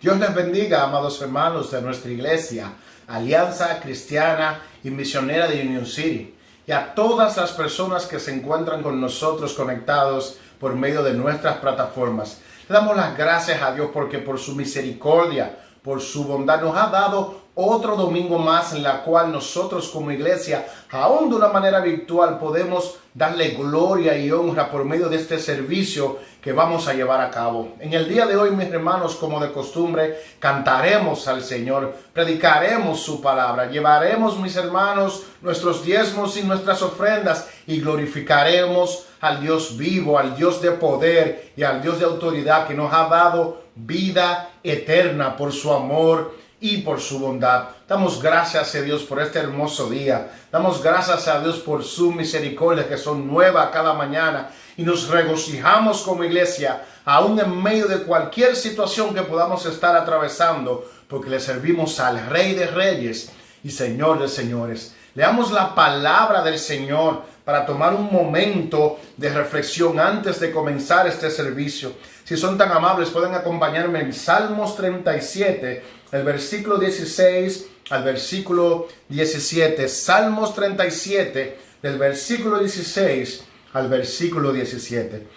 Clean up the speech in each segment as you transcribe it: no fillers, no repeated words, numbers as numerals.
Dios les bendiga, amados hermanos de nuestra iglesia, Alianza Cristiana y Misionera de Union City, y a todas las personas que se encuentran con nosotros conectados por medio de nuestras plataformas. Le damos las gracias a Dios porque por su misericordia, por su bondad, nos ha dado otro domingo más en la cual nosotros como iglesia, aún de una manera virtual, podemos darle gloria y honra por medio de este servicio que vamos a llevar a cabo. En el día de hoy, mis hermanos, como de costumbre, cantaremos al Señor, predicaremos su palabra, llevaremos, mis hermanos, nuestros diezmos y nuestras ofrendas y glorificaremos al Dios vivo, al Dios de poder y al Dios de autoridad que nos ha dado vida eterna por su amor y por su bondad. Damos gracias a Dios por este hermoso día. Damos gracias a Dios por su misericordia que son nuevas cada mañana. Y nos regocijamos como iglesia, aún en medio de cualquier situación que podamos estar atravesando, porque le servimos al Rey de Reyes y Señor de Señores. Leamos la palabra del Señor para tomar un momento de reflexión antes de comenzar este servicio. Si son tan amables, pueden acompañarme en Salmos 37, el versículo 16 al versículo 17. Salmos 37, del versículo 16 al versículo 17.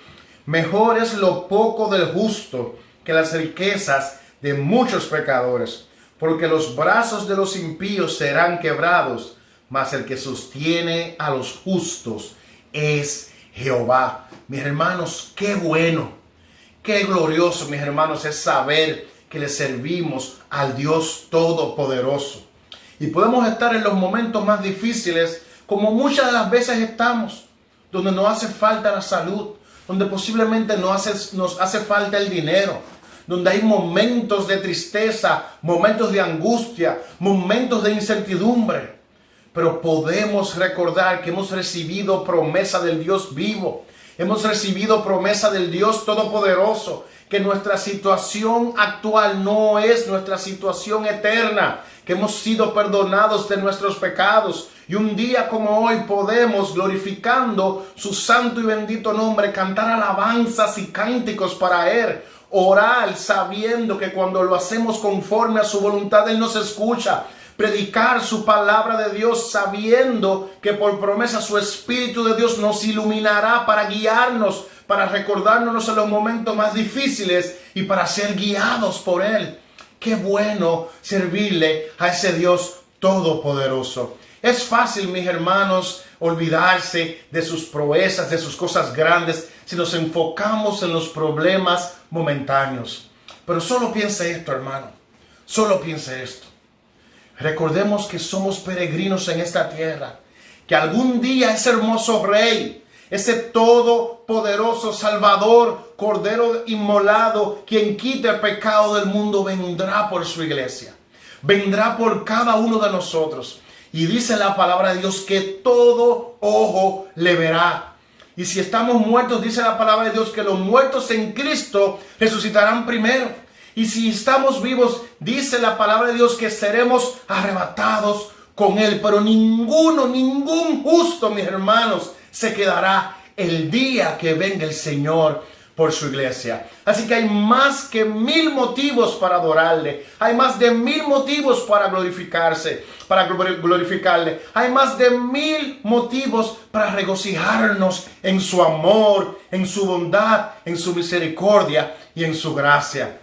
Mejor es lo poco del justo que las riquezas de muchos pecadores, porque los brazos de los impíos serán quebrados, mas el que sostiene a los justos es Jehová. Mis hermanos, qué bueno, qué glorioso, mis hermanos, es saber que le servimos al Dios Todopoderoso. Y podemos estar en los momentos más difíciles, como muchas de las veces estamos, donde nos hace falta la salud, donde posiblemente nos hace falta el dinero, donde hay momentos de tristeza, momentos de angustia, momentos de incertidumbre. Pero podemos recordar que hemos recibido promesa del Dios vivo. Hemos recibido promesa del Dios Todopoderoso, que nuestra situación actual no es nuestra situación eterna, que hemos sido perdonados de nuestros pecados. Y un día como hoy podemos, glorificando su santo y bendito nombre, cantar alabanzas y cánticos para Él. Orar sabiendo que cuando lo hacemos conforme a su voluntad, Él nos escucha. Predicar su palabra de Dios sabiendo que por promesa su Espíritu de Dios nos iluminará para guiarnos, para recordarnos en los momentos más difíciles y para ser guiados por Él. Qué bueno servirle a ese Dios todopoderoso. Es fácil, mis hermanos, olvidarse de sus proezas, de sus cosas grandes, si nos enfocamos en los problemas momentáneos. Pero solo piense esto, hermano. Solo piense esto. Recordemos que somos peregrinos en esta tierra, que algún día ese hermoso Rey, ese todopoderoso Salvador, Cordero inmolado, quien quita el pecado del mundo, vendrá por su iglesia. Vendrá por cada uno de nosotros. Y dice la palabra de Dios que todo ojo le verá. Y si estamos muertos, dice la palabra de Dios que los muertos en Cristo resucitarán primero. Y si estamos vivos, dice la palabra de Dios que seremos arrebatados con Él. Pero ningún justo, mis hermanos, se quedará el día que venga el Señor por su iglesia. Así que hay más que 1000 motivos para adorarle. Hay más de 1000 motivos para glorificarle. Hay más de 1000 motivos para regocijarnos en su amor, en su bondad, en su misericordia y en su gracia.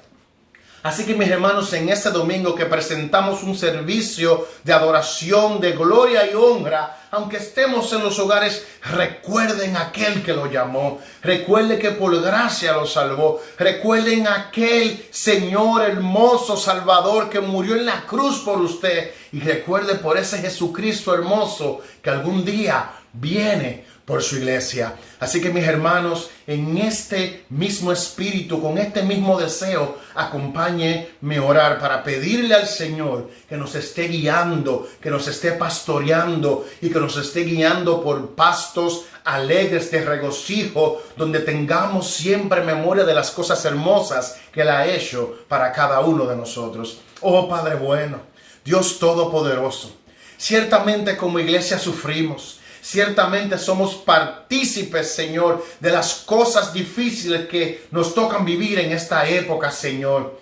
Así que, mis hermanos, en este domingo que presentamos un servicio de adoración, de gloria y honra, aunque estemos en los hogares, recuerden a aquel que lo llamó. Recuerden que por gracia lo salvó. Recuerden a aquel Señor hermoso, Salvador, que murió en la cruz por usted. Y recuerden por ese Jesucristo hermoso que algún día viene por su iglesia. Así que, mis hermanos, en este mismo espíritu, con este mismo deseo, acompáñenme a orar para pedirle al Señor que nos esté guiando, que nos esté pastoreando y que nos esté guiando por pastos alegres de regocijo, donde tengamos siempre memoria de las cosas hermosas que Él ha hecho para cada uno de nosotros. Oh Padre bueno, Dios Todopoderoso, ciertamente como iglesia sufrimos. Ciertamente somos partícipes, Señor, de las cosas difíciles que nos tocan vivir en esta época, Señor.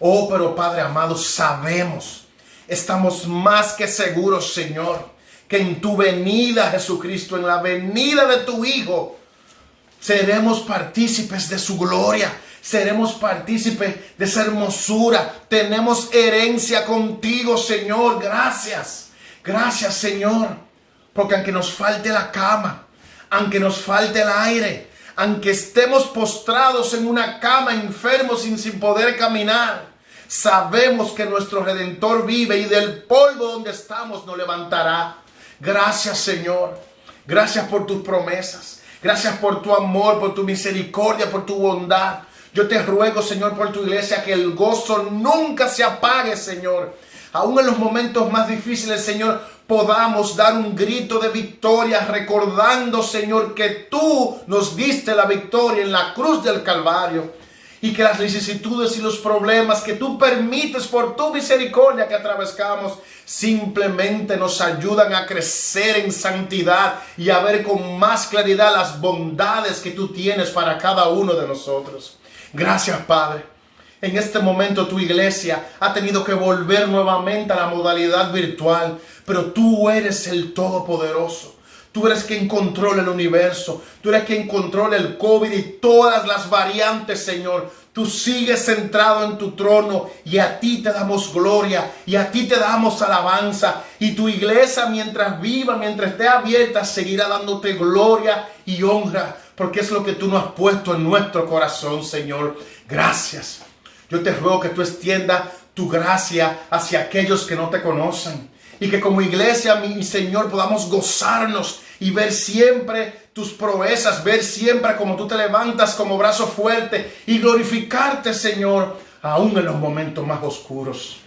Oh, pero Padre amado, sabemos, estamos más que seguros, Señor, que en tu venida, Jesucristo, en la venida de tu Hijo, seremos partícipes de su gloria. Seremos partícipes de esa hermosura. Tenemos herencia contigo, Señor. Gracias. Gracias, Señor. Porque aunque nos falte la cama, aunque nos falte el aire, aunque estemos postrados en una cama enfermos sin poder caminar, sabemos que nuestro Redentor vive y del polvo donde estamos nos levantará. Gracias, Señor. Gracias por tus promesas. Gracias por tu amor, por tu misericordia, por tu bondad. Yo te ruego, Señor, por tu iglesia, que el gozo nunca se apague, Señor. Aún en los momentos más difíciles, Señor, podamos dar un grito de victoria, recordando, Señor, que tú nos diste la victoria en la cruz del Calvario. Y que las vicisitudes y los problemas que tú permites por tu misericordia que atravesamos simplemente nos ayudan a crecer en santidad y a ver con más claridad las bondades que tú tienes para cada uno de nosotros. Gracias, Padre. En este momento tu iglesia ha tenido que volver nuevamente a la modalidad virtual, pero tú eres el Todopoderoso. Tú eres quien controla el universo. Tú eres quien controla el COVID y todas las variantes, Señor. Tú sigues centrado en tu trono y a ti te damos gloria y a ti te damos alabanza. Y tu iglesia, mientras viva, mientras esté abierta, seguirá dándote gloria y honra, porque es lo que tú nos has puesto en nuestro corazón, Señor. Gracias. Yo te ruego que tú extiendas tu gracia hacia aquellos que no te conocen. Y que como iglesia, mi Señor, podamos gozarnos y ver siempre tus proezas, ver siempre cómo tú te levantas como brazo fuerte y glorificarte, Señor, aún en los momentos más oscuros.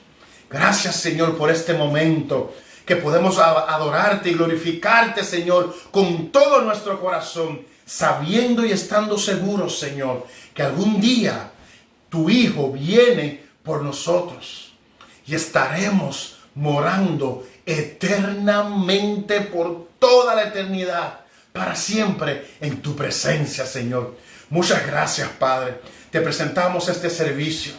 Gracias, Señor, por este momento que podemos adorarte y glorificarte, Señor, con todo nuestro corazón, sabiendo y estando seguros, Señor, que algún día tu Hijo viene por nosotros y estaremos morando eternamente por toda la eternidad, para siempre en tu presencia, Señor. Muchas gracias, Padre. Te presentamos este servicio.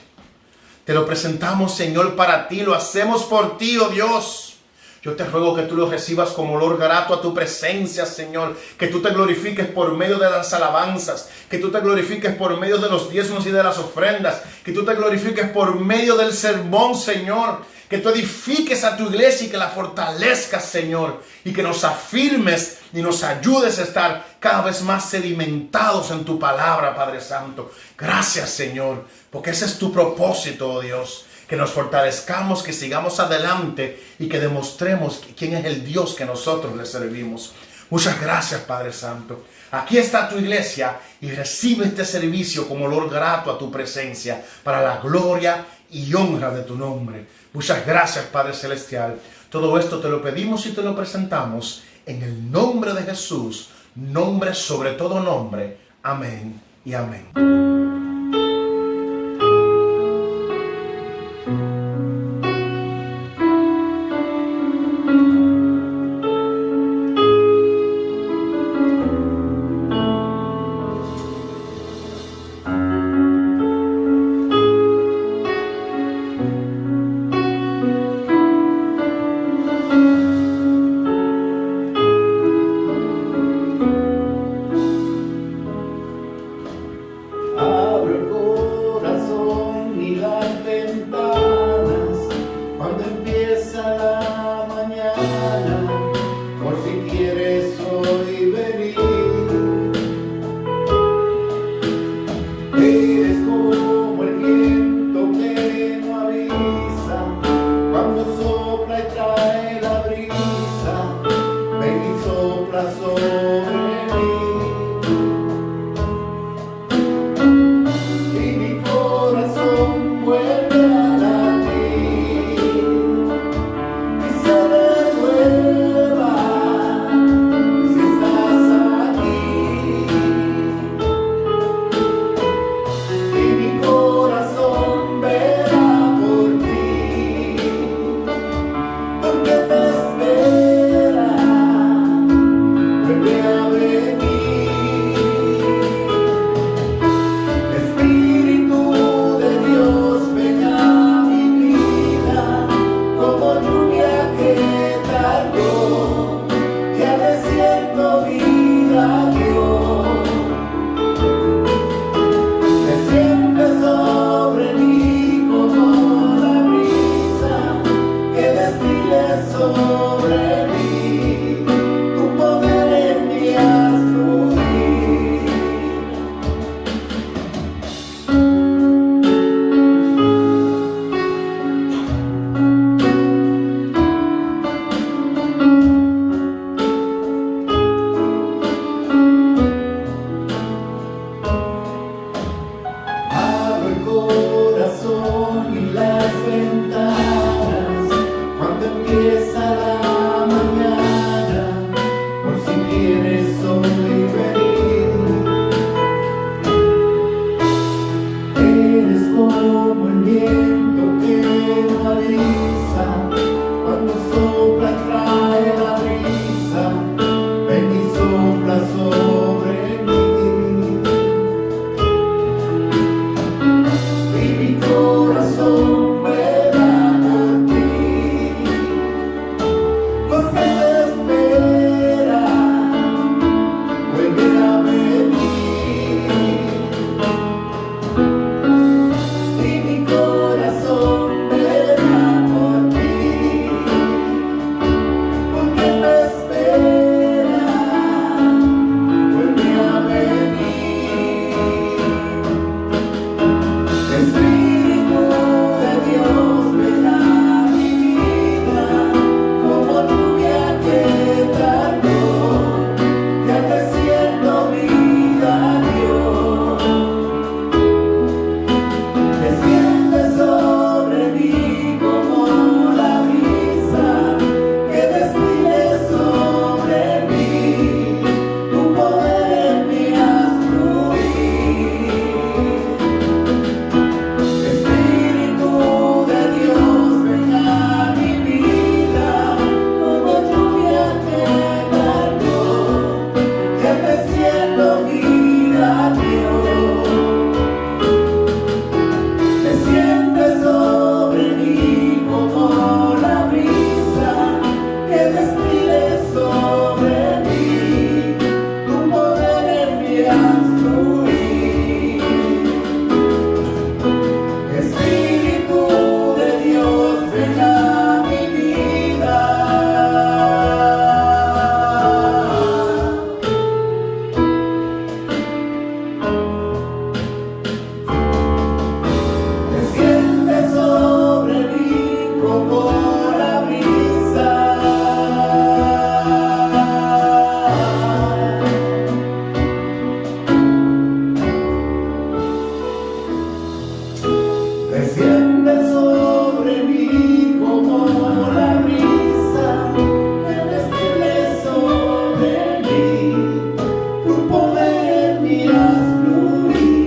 Te lo presentamos, Señor, para ti. Lo hacemos por ti, oh Dios. Yo te ruego que tú lo recibas como olor grato a tu presencia, Señor. Que tú te glorifiques por medio de las alabanzas. Que tú te glorifiques por medio de los diezmos y de las ofrendas. Que tú te glorifiques por medio del sermón, Señor. Que tú edifiques a tu iglesia y que la fortalezcas, Señor. Y que nos afirmes y nos ayudes a estar cada vez más sedimentados en tu palabra, Padre Santo. Gracias, Señor, porque ese es tu propósito, oh Dios. Que nos fortalezcamos, que sigamos adelante y que demostremos quién es el Dios que nosotros le servimos. Muchas gracias, Padre Santo. Aquí está tu iglesia y recibe este servicio como olor grato a tu presencia para la gloria y honra de tu nombre. Muchas gracias, Padre Celestial. Todo esto te lo pedimos y te lo presentamos en el nombre de Jesús, nombre sobre todo nombre. Amén y amén. Porque sobre mí, tu poder en mí haz fluir. Abro el corazón y las ventanas cuando empieza la mañana, por si quieres hoy venir. Eres como el viento que no avisa, cuando sopla trae la brisa, ven y sopla sobre mí. Y mi corazón vuela por ti, porque te espera, vuelve a venir. Y mi corazón vuela por ti, porque te espera, vuelve a venir. Espíritu de Dios, ven a mi vida, como lluvia que tardó, ya te siento vida, Dios. Desciende sobre mí como la brisa, que destile sobre mí, tu poder en mí haz fluir. Espíritu de Dios, ven a mi vida, como lluvia que tardó, ya te siento vida, Dios. Desciende sobre mí como la brisa, que destile sobre mí, tu poder en mí haz fluir. Espíritu de Dios, ven a mi vida. Desciende sobre mí como la brisa. Desciende sobre mí como la brisa, que destile sobre mí, tu poder en mí haz fluir.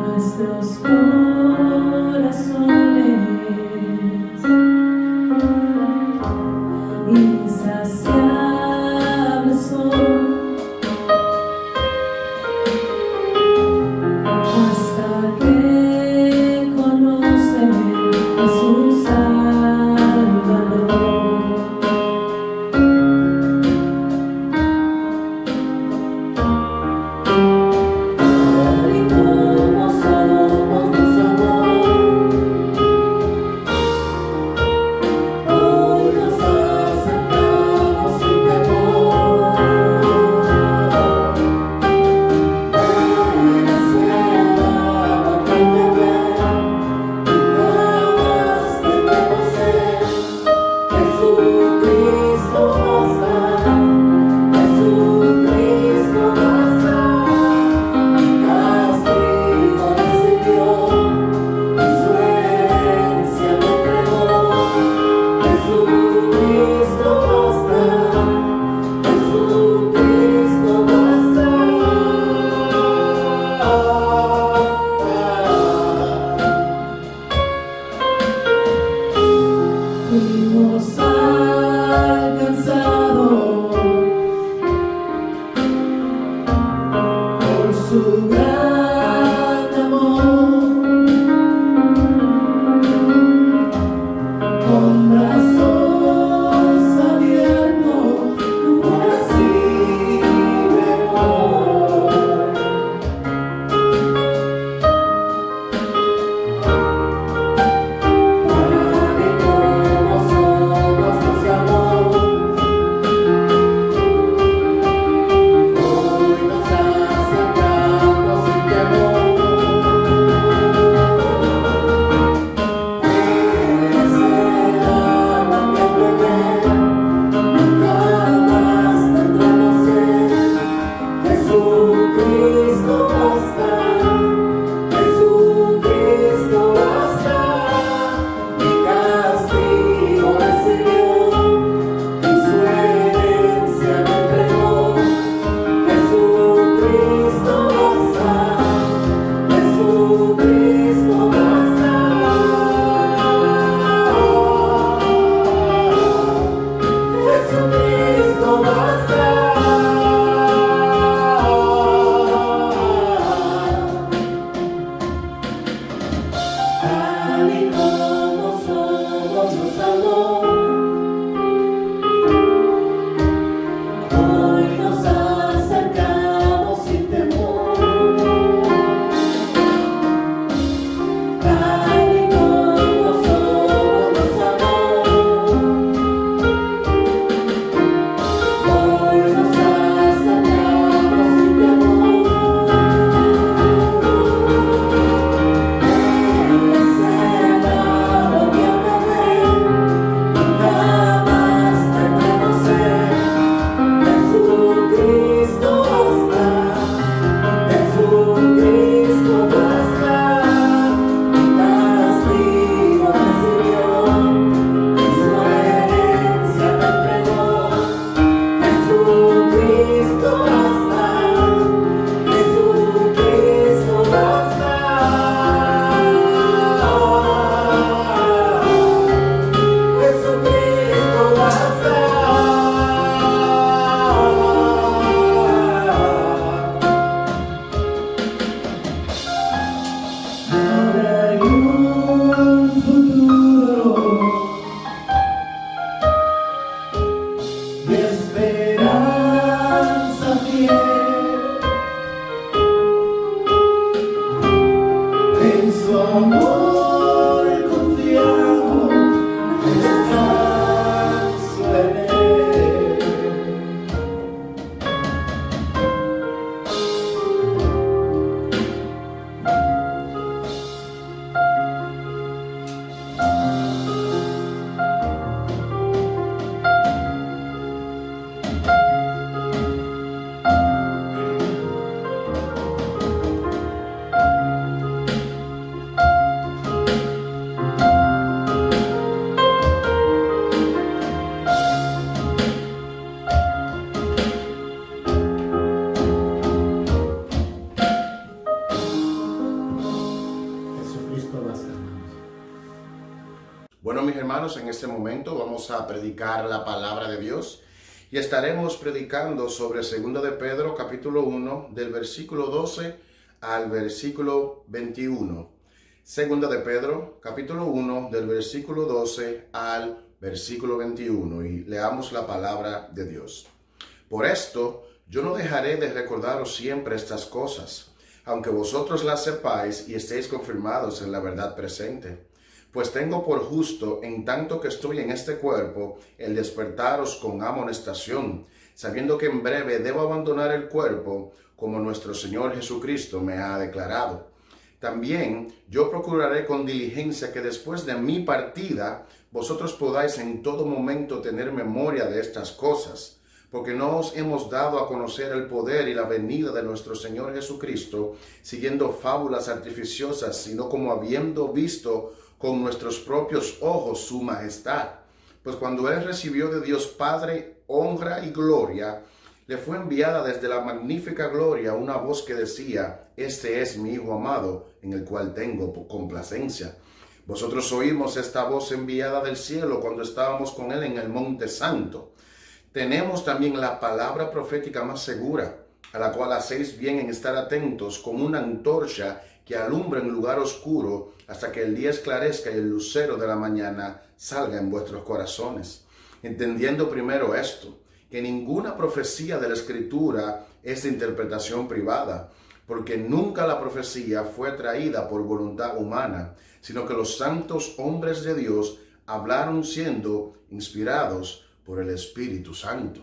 Nuestros corazones insaciables son, hasta que conocen a su Salvador. Tal y como somos nosotros, su gran amor, con brazos abiertos, recibe hoy. Tal y como somos nos amó, hoy nos acercamos sin temor. Es el agua que beber, nunca más tendremos sed. Jesucristo basta, Jesucristo basta. Mi castigo recibió y su herencia me entregó. Jesucristo basta, Jesucristo basta. Jesucristo basta. Tal y como somos nos amó, hoy nos acercamos sin temor. Tal y como somos nos amó, hoy nos acercamos sin temor. Es el agua que al beber, nunca más tendremos sed. Jesucristo basta, Jesucristo basta. Mi castigo recibió y su herencia me entregó. Jesucristo basta, Jesucristo basta. Jesucristo basta. Ahora hay un futuro y esperanza fiel. En su amor confiamos, descanso en él. Jesucristo basta, hermanos. Bueno, mis hermanos, en este momento vamos a predicar la palabra de Dios y estaremos predicando sobre 2 de Pedro, capítulo 1, del versículo 12 al versículo 21. 2 de Pedro, capítulo 1, del versículo 12 al versículo 21, y leamos la palabra de Dios. Por esto, yo no dejaré de recordaros siempre estas cosas, aunque vosotros las sepáis y estéis confirmados en la verdad presente. Pues tengo por justo, en tanto que estoy en este cuerpo, el despertaros con amonestación, sabiendo que en breve debo abandonar el cuerpo, como nuestro Señor Jesucristo me ha declarado. También yo procuraré con diligencia que después de mi partida, vosotros podáis en todo momento tener memoria de estas cosas, porque no os hemos dado a conocer el poder y la venida de nuestro Señor Jesucristo, siguiendo fábulas artificiosas, sino como habiendo visto con nuestros propios ojos su majestad. Pues cuando Él recibió de Dios Padre honra y gloria, le fue enviada desde la magnífica gloria una voz que decía: este es mi Hijo amado, en el cual tengo complacencia. Vosotros oímos esta voz enviada del cielo cuando estábamos con Él en el Monte Santo. Tenemos también la palabra profética más segura, a la cual hacéis bien en estar atentos como una antorcha que alumbra en lugar oscuro hasta que el día esclarezca y el lucero de la mañana salga en vuestros corazones. Entendiendo primero esto, que ninguna profecía de la Escritura es de interpretación privada, porque nunca la profecía fue traída por voluntad humana, sino que los santos hombres de Dios hablaron siendo inspirados por el Espíritu Santo.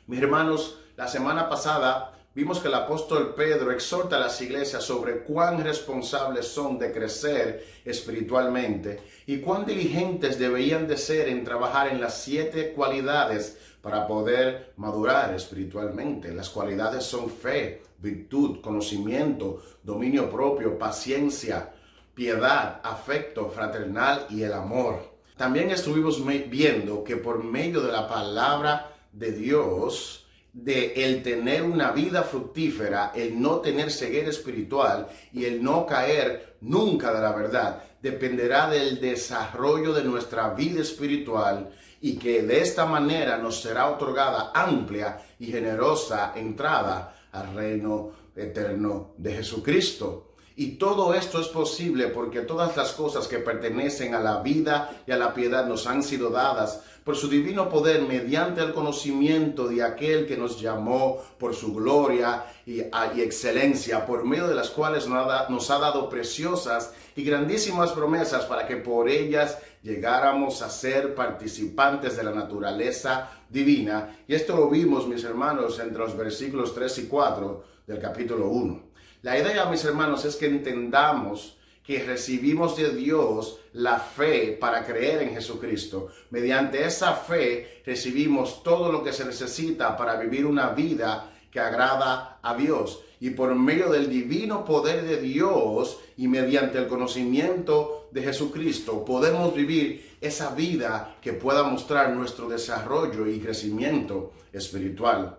Mis hermanos, la semana pasada vimos que el apóstol Pedro exhorta a las iglesias sobre cuán responsables son de crecer espiritualmente y cuán diligentes deberían de ser en trabajar en las 7 cualidades para poder madurar espiritualmente. Las cualidades son fe, virtud, conocimiento, dominio propio, paciencia, piedad, afecto fraternal y el amor. También estuvimos viendo que por medio de la palabra de Dios, de el tener una vida fructífera, el no tener ceguera espiritual y el no caer nunca de la verdad, dependerá del desarrollo de nuestra vida espiritual y que de esta manera nos será otorgada amplia y generosa entrada al reino eterno de Jesucristo. Y todo esto es posible porque todas las cosas que pertenecen a la vida y a la piedad nos han sido dadas por su divino poder mediante el conocimiento de aquel que nos llamó por su gloria y excelencia, por medio de las cuales nos ha dado preciosas y grandísimas promesas para que por ellas llegáramos a ser participantes de la naturaleza divina. Y esto lo vimos, mis hermanos, entre los versículos 3 y 4 del capítulo 1. La idea, mis hermanos, es que entendamos que recibimos de Dios la fe para creer en Jesucristo. Mediante esa fe recibimos todo lo que se necesita para vivir una vida que agrada a Dios. Y por medio del divino poder de Dios y mediante el conocimiento de Jesucristo podemos vivir esa vida que pueda mostrar nuestro desarrollo y crecimiento espiritual.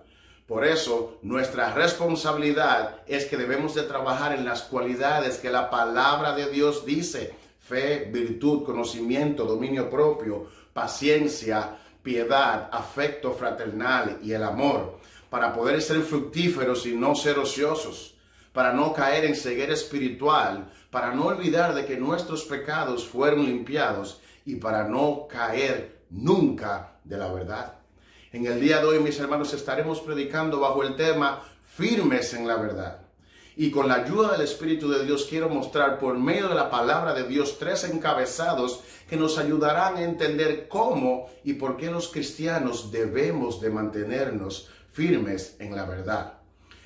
Por eso, nuestra responsabilidad es que debemos de trabajar en las cualidades que la palabra de Dios dice: fe, virtud, conocimiento, dominio propio, paciencia, piedad, afecto fraternal y el amor, para poder ser fructíferos y no ser ociosos, para no caer en ceguera espiritual, para no olvidar de que nuestros pecados fueron limpiados y para no caer nunca de la verdad. En el día de hoy, mis hermanos, estaremos predicando bajo el tema firmes en la verdad. Y con la ayuda del Espíritu de Dios quiero mostrar por medio de la palabra de Dios 3 encabezados que nos ayudarán a entender cómo y por qué los cristianos debemos de mantenernos firmes en la verdad.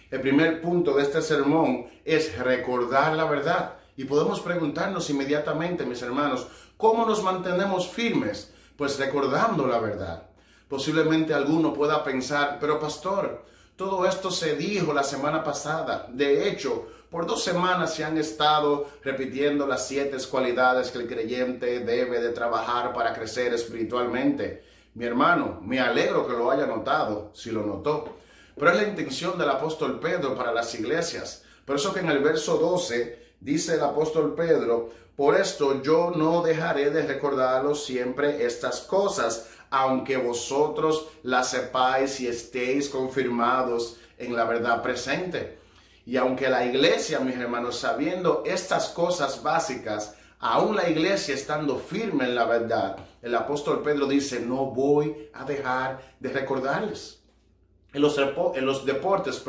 El primer punto de este sermón es recordar la verdad. Y podemos preguntarnos inmediatamente, mis hermanos, ¿cómo nos mantenemos firmes? Pues recordando la verdad. Posiblemente alguno pueda pensar, pero pastor, todo esto se dijo la semana pasada. De hecho, por 2 semanas se han estado repitiendo las 7 cualidades que el creyente debe de trabajar para crecer espiritualmente. Mi hermano, me alegro que lo haya notado, si lo notó. Pero es la intención del apóstol Pedro para las iglesias. Por eso que en el verso 12 dice el apóstol Pedro: por esto yo no dejaré de recordaros siempre estas cosas, aunque vosotros las sepáis y estéis confirmados en la verdad presente. Y aunque la iglesia, mis hermanos, sabiendo estas cosas básicas, aún la iglesia estando firme en la verdad, el apóstol Pedro dice: no voy a dejar de recordarles. En los deportes,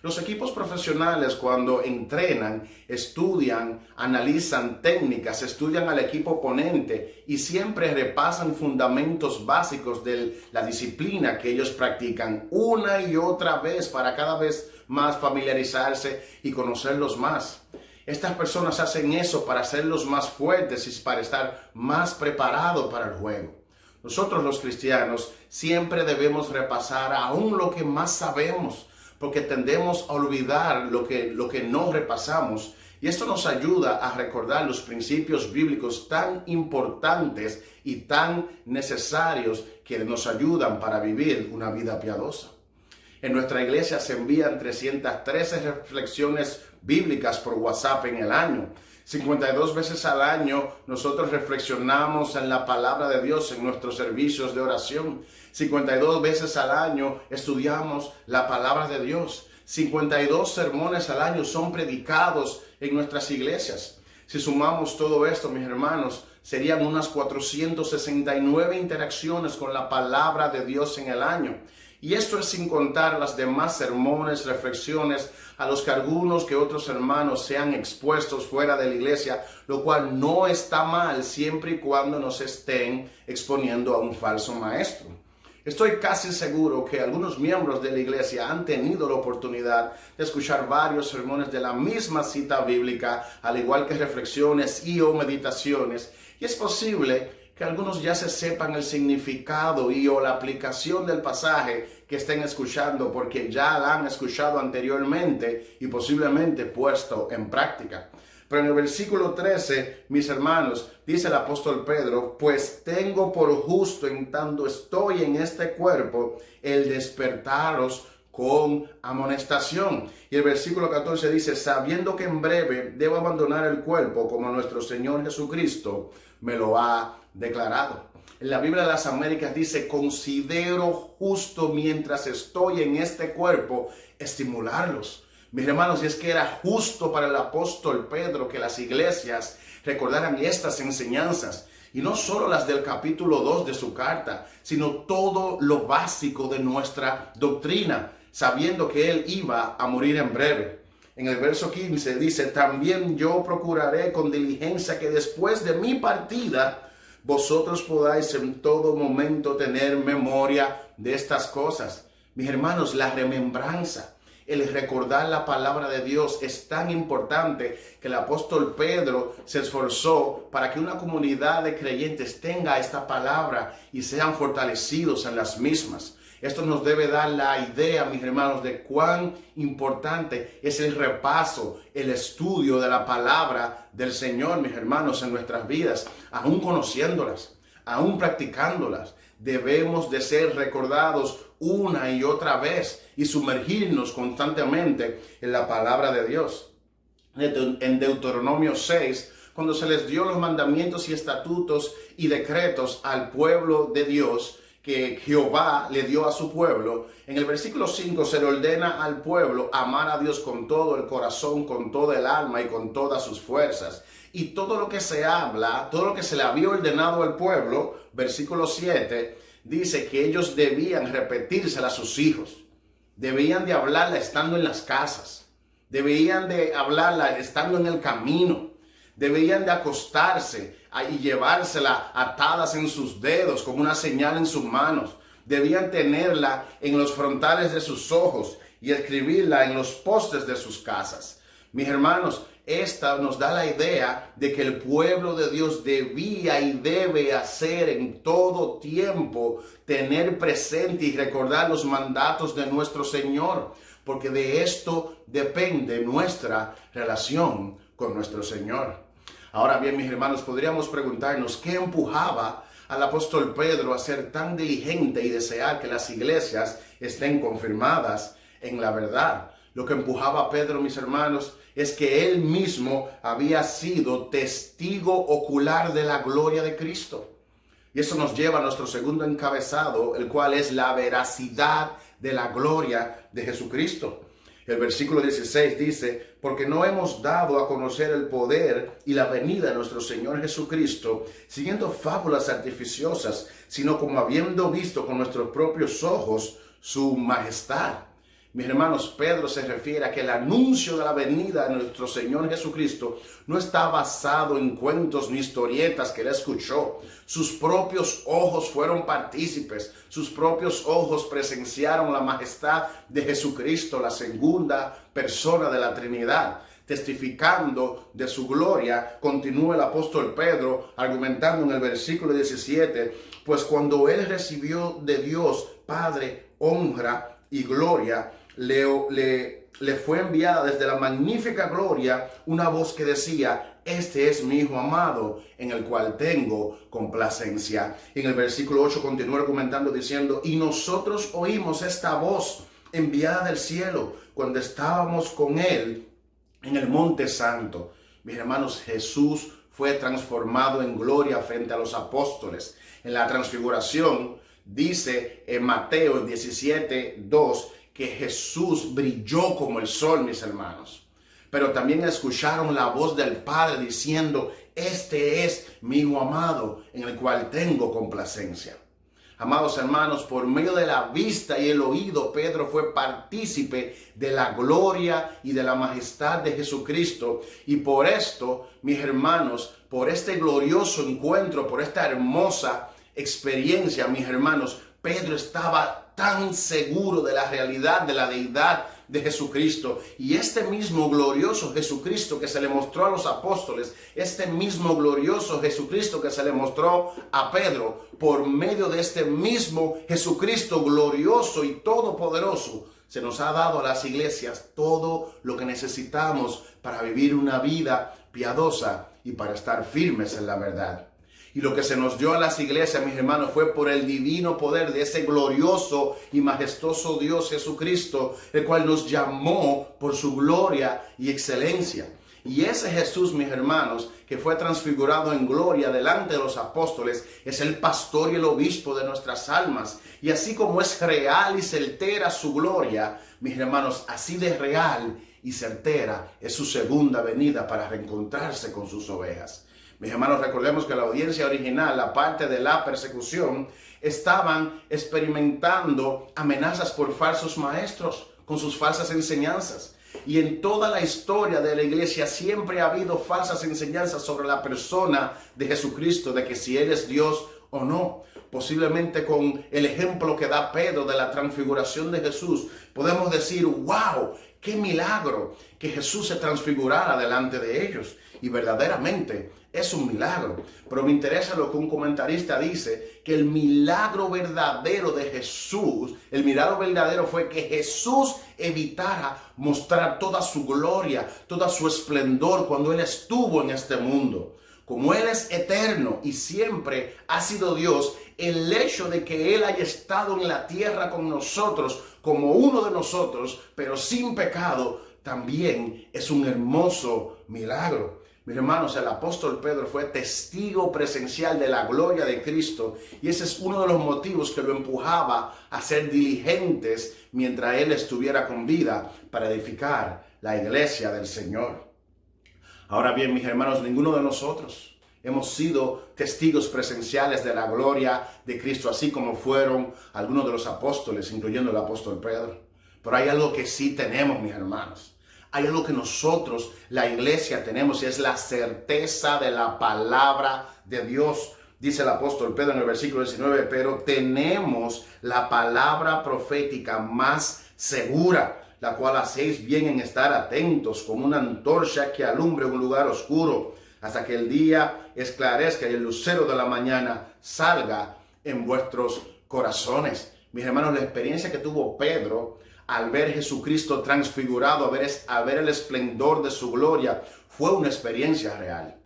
los equipos profesionales cuando entrenan, estudian, analizan técnicas, estudian al equipo oponente y siempre repasan fundamentos básicos de la disciplina que ellos practican una y otra vez para cada vez más familiarizarse y conocerlos más. Estas personas hacen eso para hacerlos más fuertes y para estar más preparados para el juego. Nosotros los cristianos siempre debemos repasar aún lo que más sabemos, porque tendemos a olvidar lo que no repasamos. Y esto nos ayuda a recordar los principios bíblicos tan importantes y tan necesarios que nos ayudan para vivir una vida piadosa. En nuestra iglesia se envían 313 reflexiones bíblicas por WhatsApp en el año. 52 veces al año nosotros reflexionamos en la palabra de Dios en nuestros servicios de oración. 52 veces al año estudiamos la palabra de Dios. 52 sermones al año son predicados en nuestras iglesias. Si sumamos todo esto, mis hermanos, serían unas 469 interacciones con la palabra de Dios en el año. Y esto es sin contar las demás sermones, reflexiones a los que algunos que otros hermanos sean expuestos fuera de la iglesia, lo cual no está mal siempre y cuando nos estén exponiendo a un falso maestro. Estoy casi seguro que algunos miembros de la iglesia han tenido la oportunidad de escuchar varios sermones de la misma cita bíblica, al igual que reflexiones y o meditaciones, y es posible que algunos ya se sepan el significado y o la aplicación del pasaje que estén escuchando porque ya la han escuchado anteriormente y posiblemente puesto en práctica. Pero en el versículo 13, mis hermanos, dice el apóstol Pedro, pues tengo por justo en tanto estoy en este cuerpo el despertaros con amonestación. Y el versículo 14 dice, sabiendo que en breve debo abandonar el cuerpo como nuestro Señor Jesucristo me lo ha declarado. En la Biblia de las Américas dice, considero justo mientras estoy en este cuerpo estimularlos. Mis hermanos, y es que era justo para el apóstol Pedro que las iglesias recordaran estas enseñanzas. Y no solo las del capítulo 2 de su carta, sino todo lo básico de nuestra doctrina, sabiendo que él iba a morir en breve. En el verso 15 dice, también yo procuraré con diligencia que después de mi partida, vosotros podáis en todo momento tener memoria de estas cosas. Mis hermanos, la remembranza, el recordar la palabra de Dios es tan importante que el apóstol Pedro se esforzó para que una comunidad de creyentes tenga esta palabra y sean fortalecidos en las mismas. Esto nos debe dar la idea, mis hermanos, de cuán importante es el repaso, el estudio de la palabra del Señor, mis hermanos, en nuestras vidas, aún conociéndolas, aún practicándolas. Debemos de ser recordados una y otra vez y sumergirnos constantemente en la palabra de Dios. En Deuteronomio 6, cuando se les dio los mandamientos y estatutos y decretos al pueblo de Dios, que Jehová le dio a su pueblo, en el versículo 5 se le ordena al pueblo amar a Dios con todo el corazón, con toda el alma y con todas sus fuerzas. Y todo lo que se habla, todo lo que se le había ordenado al pueblo, versículo 7, dice que ellos debían repetírsela a sus hijos. Debían de hablarla estando en las casas. Debían de hablarla estando en el camino. Debían de acostarse y llevársela atadas en sus dedos como una señal en sus manos. Debían tenerla en los frontales de sus ojos y escribirla en los postes de sus casas. Mis hermanos, esta nos da la idea de que el pueblo de Dios debía y debe hacer en todo tiempo, tener presente y recordar los mandatos de nuestro Señor, porque de esto depende nuestra relación con nuestro Señor. Ahora bien, mis hermanos, podríamos preguntarnos qué empujaba al apóstol Pedro a ser tan diligente y desear que las iglesias estén confirmadas en la verdad. Lo que empujaba a Pedro, mis hermanos, es que él mismo había sido testigo ocular de la gloria de Cristo. Y eso nos lleva a nuestro segundo encabezado, el cual es la veracidad de la gloria de Jesucristo. El versículo 16 dice, porque no hemos dado a conocer el poder y la venida de nuestro Señor Jesucristo, siguiendo fábulas artificiosas, sino como habiendo visto con nuestros propios ojos su majestad. Mis hermanos, Pedro se refiere a que el anuncio de la venida de nuestro Señor Jesucristo no está basado en cuentos ni historietas que él escuchó. Sus propios ojos fueron partícipes, sus propios ojos presenciaron la majestad de Jesucristo, la segunda persona de la Trinidad. Testificando de su gloria, continúa el apóstol Pedro argumentando en el versículo 17, pues cuando él recibió de Dios Padre honra y gloria, le fue enviada desde la magnífica gloria una voz que decía, este es mi Hijo amado, en el cual tengo complacencia. En el versículo 8 continúa argumentando diciendo, y nosotros oímos esta voz enviada del cielo cuando estábamos con él en el monte santo. Mis hermanos, Jesús fue transformado en gloria frente a los apóstoles. En la transfiguración, dice en Mateo 17:2, que Jesús brilló como el sol, mis hermanos. Pero también escucharon la voz del Padre diciendo, este es mi Hijo amado, en el cual tengo complacencia. Amados hermanos, por medio de la vista y el oído, Pedro fue partícipe de la gloria y de la majestad de Jesucristo. Y por esto, mis hermanos, por este glorioso encuentro, por esta hermosa experiencia, mis hermanos, Pedro estaba tan seguro de la realidad de la deidad de Jesucristo. Y este mismo glorioso Jesucristo que se le mostró a los apóstoles, este mismo glorioso Jesucristo que se le mostró a Pedro, por medio de este mismo Jesucristo glorioso y todopoderoso, se nos ha dado a las iglesias todo lo que necesitamos para vivir una vida piadosa y para estar firmes en la verdad. Y lo que se nos dio a las iglesias, mis hermanos, fue por el divino poder de ese glorioso y majestuoso Dios Jesucristo, el cual nos llamó por su gloria y excelencia. Y ese Jesús, mis hermanos, que fue transfigurado en gloria delante de los apóstoles, es el pastor y el obispo de nuestras almas. Y así como es real y certera su gloria, mis hermanos, así de real y certera es su segunda venida para reencontrarse con sus ovejas. Mis hermanos, recordemos que la audiencia original, aparte de la persecución, estaban experimentando amenazas por falsos maestros con sus falsas enseñanzas. Y en toda la historia de la iglesia siempre ha habido falsas enseñanzas sobre la persona de Jesucristo, de que si Él es Dios o no. Posiblemente con el ejemplo que da Pedro de la transfiguración de Jesús, podemos decir, wow, qué milagro que Jesús se transfigurara delante de ellos. Y verdaderamente es un milagro. Pero me interesa lo que un comentarista dice, que el milagro verdadero de Jesús, el milagro verdadero fue que Jesús evitara mostrar toda su gloria, toda su esplendor cuando Él estuvo en este mundo. Como Él es eterno y siempre ha sido Dios, el hecho de que Él haya estado en la tierra con nosotros, como uno de nosotros, pero sin pecado, también es un hermoso milagro. Mis hermanos, el apóstol Pedro fue testigo presencial de la gloria de Cristo y ese es uno de los motivos que lo empujaba a ser diligentes mientras Él estuviera con vida para edificar la iglesia del Señor. Ahora bien, mis hermanos, ninguno de nosotros hemos sido testigos presenciales de la gloria de Cristo, así como fueron algunos de los apóstoles, incluyendo el apóstol Pedro. Pero hay algo que sí tenemos, mis hermanos. Hay algo que nosotros, la iglesia, tenemos y es la certeza de la palabra de Dios. Dice el apóstol Pedro en el versículo 19, pero tenemos la palabra profética más segura, la cual hacéis bien en estar atentos como una antorcha que alumbre un lugar oscuro, hasta que el día esclarezca y el lucero de la mañana salga en vuestros corazones. Mis hermanos, la experiencia que tuvo Pedro al ver Jesucristo transfigurado, a ver el esplendor de su gloria, fue una experiencia real.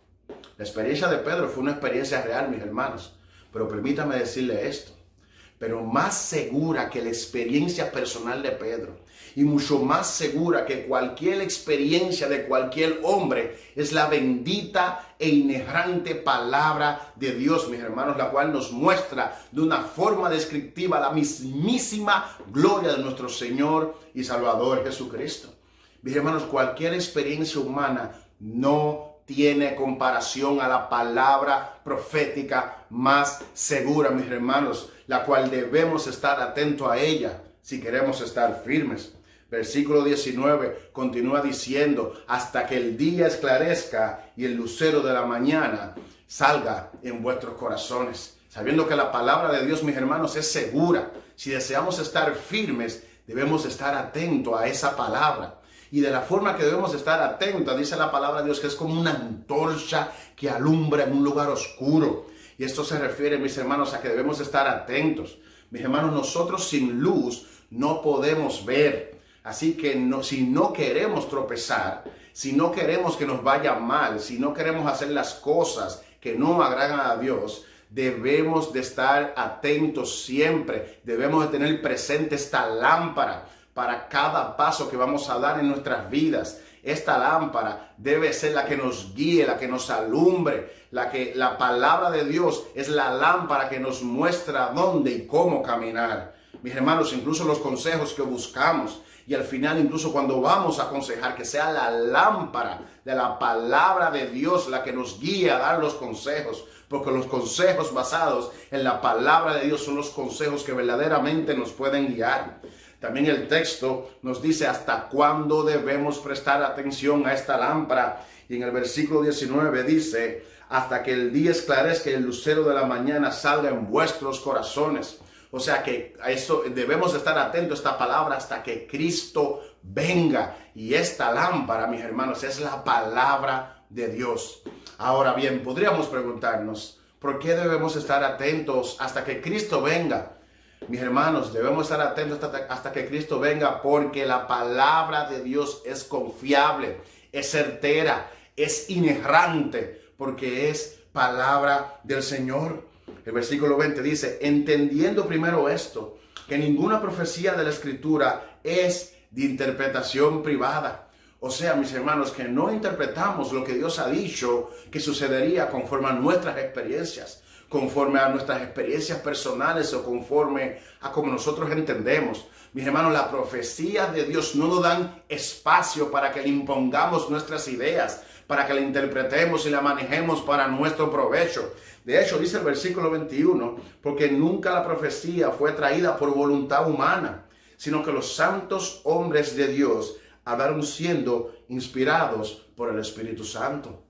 La experiencia de Pedro fue una experiencia real, mis hermanos. Pero permítame decirle esto. Pero más segura que la experiencia personal de Pedro y mucho más segura que cualquier experiencia de cualquier hombre es la bendita e inerrante palabra de Dios, mis hermanos, la cual nos muestra de una forma descriptiva la mismísima gloria de nuestro Señor y Salvador Jesucristo. Mis hermanos, cualquier experiencia humana no tiene comparación a la palabra profética más segura, mis hermanos, la cual debemos estar atentos a ella si queremos estar firmes. Versículo 19 continúa diciendo, hasta que el día esclarezca y el lucero de la mañana salga en vuestros corazones. Sabiendo que la palabra de Dios, mis hermanos, es segura. Si deseamos estar firmes, debemos estar atentos a esa palabra. Y de la forma que debemos estar atentos, dice la palabra de Dios, que es como una antorcha que alumbra en un lugar oscuro. Y esto se refiere, mis hermanos, a que debemos estar atentos. Mis hermanos, nosotros sin luz no podemos ver. Así que si no queremos tropezar, si no queremos que nos vaya mal, si no queremos hacer las cosas que no agradan a Dios, debemos de estar atentos siempre. Debemos de tener presente esta lámpara para cada paso que vamos a dar en nuestras vidas. Esta lámpara debe ser la que nos guíe, la que nos alumbre, la palabra de Dios es la lámpara que nos muestra dónde y cómo caminar. mis hermanos, incluso los consejos que buscamos. Y al final, incluso cuando vamos a aconsejar, que sea la lámpara de la palabra de Dios la que nos guía a dar los consejos. Porque los consejos basados en la palabra de Dios son los consejos que verdaderamente nos pueden guiar. También el texto nos dice hasta cuándo debemos prestar atención a esta lámpara. Y en el versículo 19 dice, hasta que el día esclarezca y el lucero de la mañana salga en vuestros corazones. O sea que a eso debemos estar atentos a esta palabra hasta que Cristo venga. Y esta lámpara, mis hermanos, es la palabra de Dios. Ahora bien, podríamos preguntarnos, ¿por qué debemos estar atentos hasta que Cristo venga? Mis hermanos, debemos estar atentos hasta que Cristo venga porque la palabra de Dios es confiable, es certera, es inerrante, porque es palabra del Señor. El versículo 20 dice, entendiendo primero esto, que ninguna profecía de la Escritura es de interpretación privada. O sea, mis hermanos, que no interpretamos lo que Dios ha dicho que sucedería conforme a nuestras experiencias, conforme a nuestras experiencias personales o conforme a como nosotros entendemos. Mis hermanos, las profecías de Dios no nos dan espacio para que le impongamos nuestras ideas, para que la interpretemos y la manejemos para nuestro provecho. De hecho, dice el versículo 21, porque nunca la profecía fue traída por voluntad humana, sino que los santos hombres de Dios hablaron siendo inspirados por el Espíritu Santo.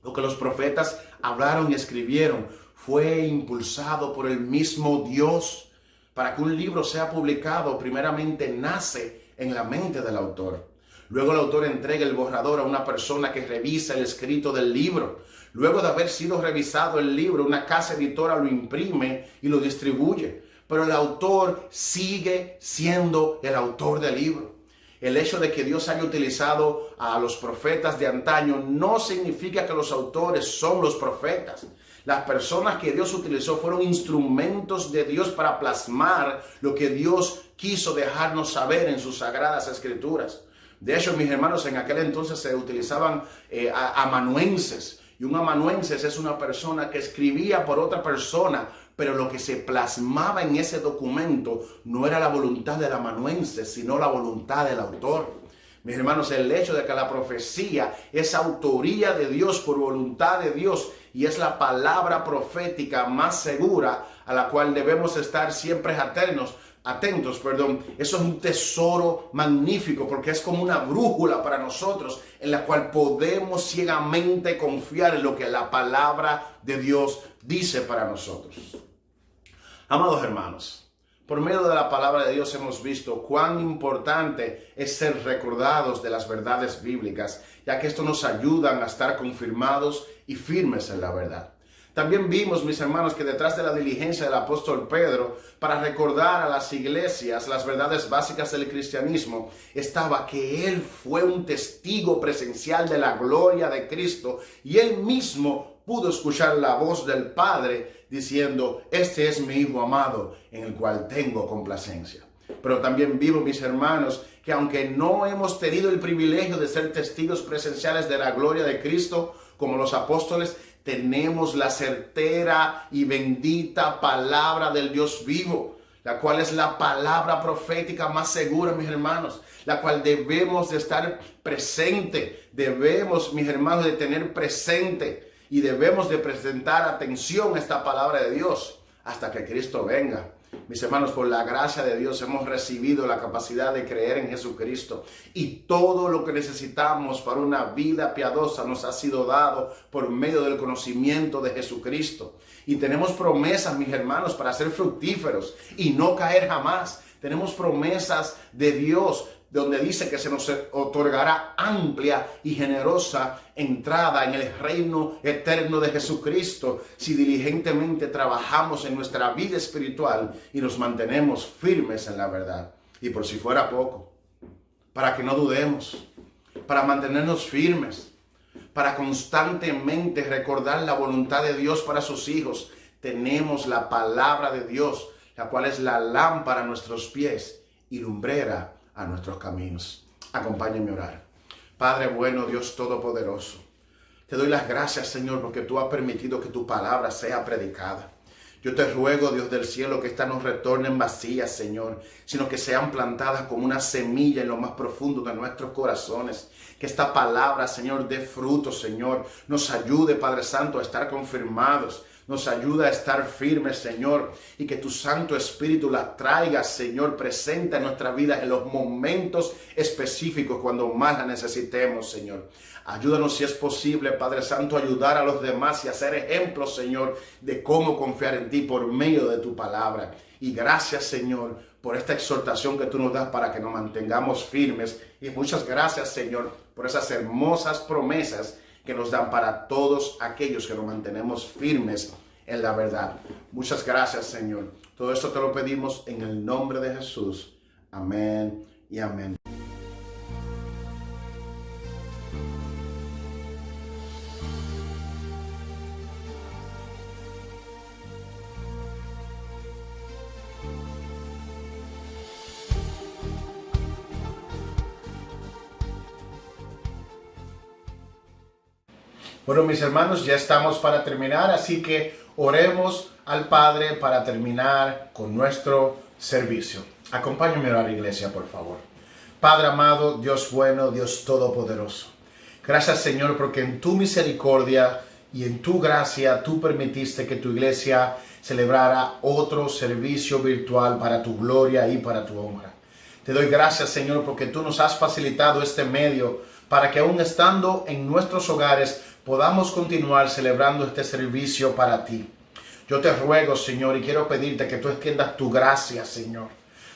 Lo que los profetas hablaron y escribieron fue impulsado por el mismo Dios. Para que un libro sea publicado, primeramente nace en la mente del autor. Luego el autor entrega el borrador a una persona que revisa el escrito del libro. Luego de haber sido revisado el libro, una casa editora lo imprime y lo distribuye. Pero el autor sigue siendo el autor del libro. El hecho de que Dios haya utilizado a los profetas de antaño no significa que los autores son los profetas. Las personas que Dios utilizó fueron instrumentos de Dios para plasmar lo que Dios quiso dejarnos saber en sus sagradas escrituras. De hecho, mis hermanos, en aquel entonces se utilizaban amanuenses. Y un amanuenses es una persona que escribía por otra persona, pero lo que se plasmaba en ese documento no era la voluntad del amanuense, sino la voluntad del autor. Mis hermanos, el hecho de que la profecía es autoría de Dios por voluntad de Dios y es la palabra profética más segura a la cual debemos estar siempre atentos, eso es un tesoro magnífico porque es como una brújula para nosotros en la cual podemos ciegamente confiar en lo que la palabra de Dios dice para nosotros. Amados hermanos, por medio de la palabra de Dios hemos visto cuán importante es ser recordados de las verdades bíblicas, ya que esto nos ayuda a estar confirmados y firmes en la verdad. También vimos, mis hermanos, que detrás de la diligencia del apóstol Pedro para recordar a las iglesias las verdades básicas del cristianismo estaba que él fue un testigo presencial de la gloria de Cristo y él mismo pudo escuchar la voz del Padre diciendo, este es mi Hijo amado en el cual tengo complacencia. Pero también vimos, mis hermanos, que aunque no hemos tenido el privilegio de ser testigos presenciales de la gloria de Cristo como los apóstoles, tenemos la certera y bendita palabra del Dios vivo, la cual es la palabra profética más segura, mis hermanos, la cual debemos de estar presente, debemos, mis hermanos, de tener presente y debemos de presentar atención a esta palabra de Dios hasta que Cristo venga. Mis hermanos, por la gracia de Dios hemos recibido la capacidad de creer en Jesucristo y todo lo que necesitamos para una vida piadosa nos ha sido dado por medio del conocimiento de Jesucristo. Y tenemos promesas, mis hermanos, para ser fructíferos y no caer jamás. Tenemos promesas de Dios donde dice que se nos otorgará amplia y generosa entrada en el reino eterno de Jesucristo si diligentemente trabajamos en nuestra vida espiritual y nos mantenemos firmes en la verdad. Y por si fuera poco, para que no dudemos, para mantenernos firmes, para constantemente recordar la voluntad de Dios para sus hijos, tenemos la palabra de Dios, la cual es la lámpara a nuestros pies y lumbrera a nuestros caminos. Acompáñenme a orar. Padre bueno, Dios todopoderoso, te doy las gracias, Señor, porque tú has permitido que tu palabra sea predicada. Yo te ruego, Dios del cielo, que éstas no retornen vacías, Señor, sino que sean plantadas como una semilla en lo más profundo de nuestros corazones. Que esta palabra, Señor, dé fruto, Señor. Nos ayude, Padre Santo, a estar confirmados. Nos ayuda a estar firmes, Señor, y que tu Santo Espíritu la traiga, Señor, presente en nuestra vida en los momentos específicos cuando más la necesitemos, Señor. Ayúdanos, si es posible, Padre Santo, a ayudar a los demás y a ser ejemplos, Señor, de cómo confiar en ti por medio de tu palabra. Y gracias, Señor, por esta exhortación que tú nos das para que nos mantengamos firmes. Y muchas gracias, Señor, por esas hermosas promesas que nos dan para todos aquellos que nos mantenemos firmes en la verdad. Muchas gracias, Señor. Todo esto te lo pedimos en el nombre de Jesús. Amén y amén. Bueno, mis hermanos, ya estamos para terminar, así que oremos al Padre para terminar con nuestro servicio. Acompáñenme a orar, iglesia, por favor. Padre amado, Dios bueno, Dios todopoderoso. Gracias, Señor, porque en tu misericordia y en tu gracia tú permitiste que tu iglesia celebrara otro servicio virtual para tu gloria y para tu honra. Te doy gracias, Señor, porque tú nos has facilitado este medio para que aún estando en nuestros hogares podamos continuar celebrando este servicio para ti. Yo te ruego, Señor, y quiero pedirte que tú extiendas tu gracia, Señor,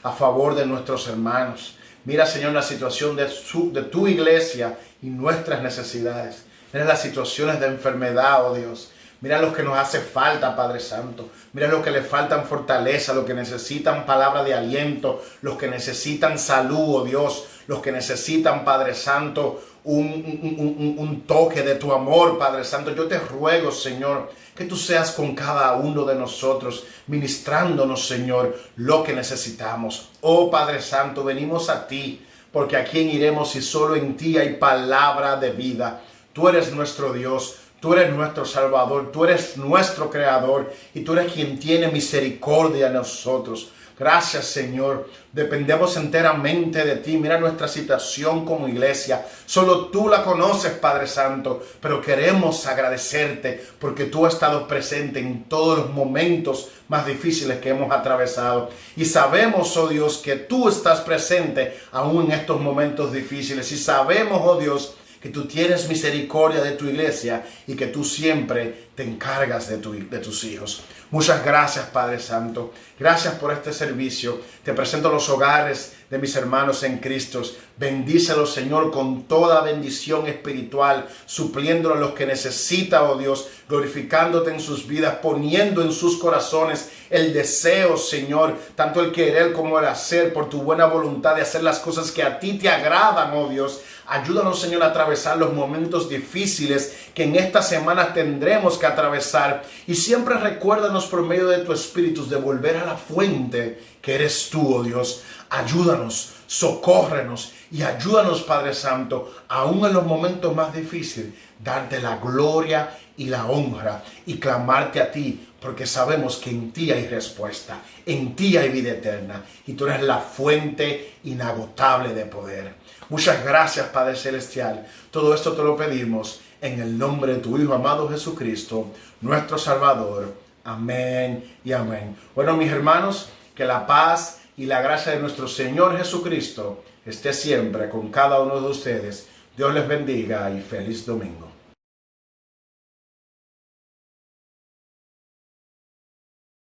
a favor de nuestros hermanos. Mira, Señor, la situación de tu iglesia y nuestras necesidades. Mira las situaciones de enfermedad, oh Dios. Mira lo que nos hace falta, Padre Santo. Mira lo que le faltan fortaleza, lo que necesitan palabra de aliento, los que necesitan salud, oh Dios, los que necesitan, Padre Santo, un toque de tu amor, Padre Santo. Yo te ruego, Señor, que tú seas con cada uno de nosotros, ministrándonos, Señor, lo que necesitamos. Oh Padre Santo, venimos a ti, porque a quién iremos si solo en ti hay palabra de vida. Tú eres nuestro Dios. Tú eres nuestro Salvador, tú eres nuestro Creador y tú eres quien tiene misericordia de nosotros. Gracias, Señor. Dependemos enteramente de ti. Mira nuestra situación como iglesia. Solo tú la conoces, Padre Santo, pero queremos agradecerte porque tú has estado presente en todos los momentos más difíciles que hemos atravesado. Y sabemos, oh Dios, que tú estás presente aún en estos momentos difíciles. Y sabemos, oh Dios, que tú tienes misericordia de tu iglesia y que tú siempre te encargas de tus hijos. Muchas gracias, Padre Santo. Gracias por este servicio. Te presento los hogares de mis hermanos en Cristo. Bendícelos, Señor, con toda bendición espiritual, supliéndolo a los que necesita, oh Dios, glorificándote en sus vidas, poniendo en sus corazones el deseo, Señor, tanto el querer como el hacer, por tu buena voluntad de hacer las cosas que a ti te agradan, oh Dios. Ayúdanos, Señor, a atravesar los momentos difíciles que en esta semana tendremos que atravesar. Y siempre recuérdanos por medio de tu Espíritu de volver a la fuente que eres tú, oh Dios. Ayúdanos, socórrenos y ayúdanos, Padre Santo, aún en los momentos más difíciles, darte la gloria y la honra y clamarte a ti, porque sabemos que en ti hay respuesta, en ti hay vida eterna y tú eres la fuente inagotable de poder. Muchas gracias, Padre Celestial. Todo esto te lo pedimos en el nombre de tu Hijo amado Jesucristo, nuestro Salvador. Amén y amén. Bueno, mis hermanos, que la paz y la gracia de nuestro Señor Jesucristo esté siempre con cada uno de ustedes. Dios les bendiga y feliz domingo.